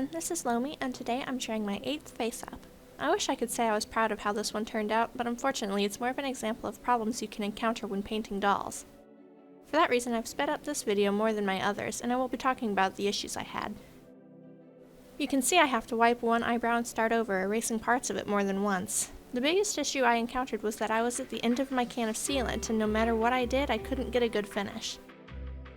everyone, this is Lomi, and today I'm sharing my 8th face-up. I wish I could say I was proud of how this one turned out, but unfortunately it's more of an example of problems you can encounter when painting dolls. For that reason I've sped up this video more than my others, and I will be talking about the issues I had. You can see I have to wipe one eyebrow and start over, erasing parts of it more than once. The biggest issue I encountered was that I was at the end of my can of sealant, and no matter what I did, I couldn't get a good finish.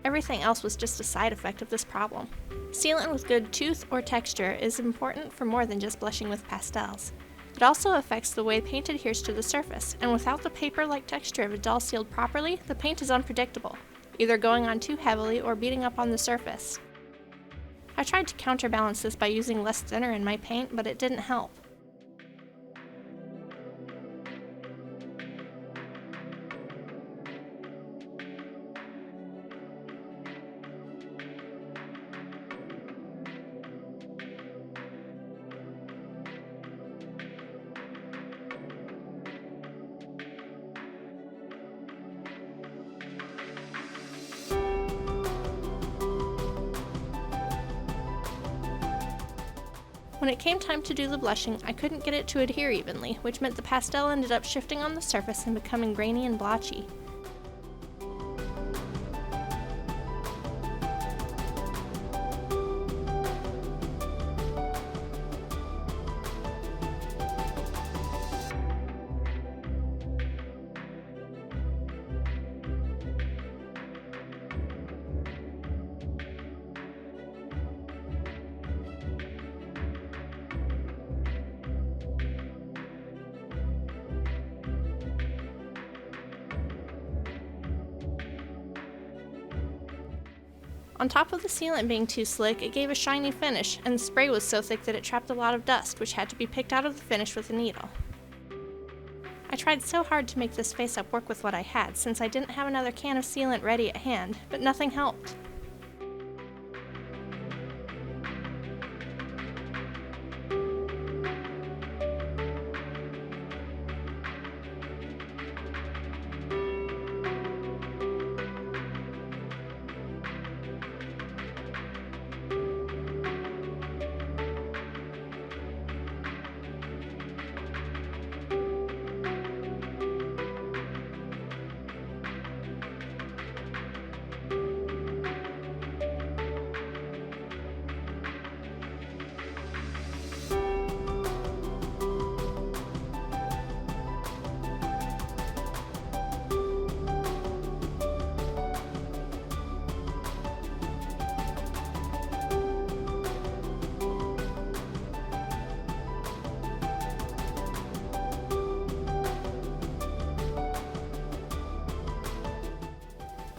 Everything else was just a side effect of this problem. Sealant with good tooth or texture is important for more than just blushing with pastels. It also affects the way paint adheres to the surface, and without the paper-like texture of a doll sealed properly, the paint is unpredictable, either going on too heavily or beating up on the surface. I tried to counterbalance this by using less thinner in my paint, but it didn't help. When it came time to do the blushing, I couldn't get it to adhere evenly, which meant the pastel ended up shifting on the surface and becoming grainy and blotchy. On top of the sealant being too slick, it gave a shiny finish, and the spray was so thick that it trapped a lot of dust, which had to be picked out of the finish with a needle. I tried so hard to make this face-up work with what I had, since I didn't have another can of sealant ready at hand, but nothing helped.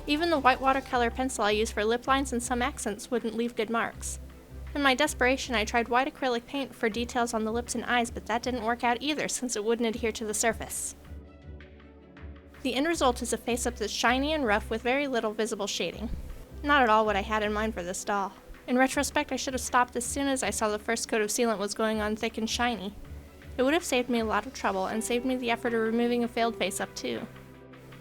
Even the white watercolor pencil I used for lip lines and some accents wouldn't leave good marks. In my desperation, I tried white acrylic paint for details on the lips and eyes, but that didn't work out either since it wouldn't adhere to the surface. The end result is a face-up that's shiny and rough with very little visible shading. Not at all what I had in mind for this doll. In retrospect, I should have stopped as soon as I saw the first coat of sealant was going on thick and shiny. It would have saved me a lot of trouble and saved me the effort of removing a failed face-up too.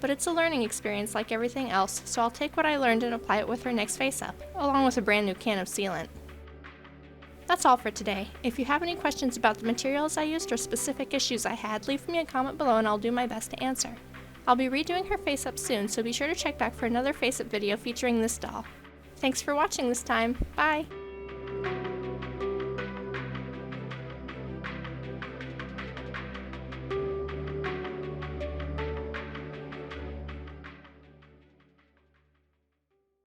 But it's a learning experience like everything else, so I'll take what I learned and apply it with her next face-up, along with a brand new can of sealant. That's all for today. If you have any questions about the materials I used or specific issues I had, leave me a comment below and I'll do my best to answer. I'll be redoing her face-up soon, so be sure to check back for another face-up video featuring this doll. Thanks for watching this time. Bye!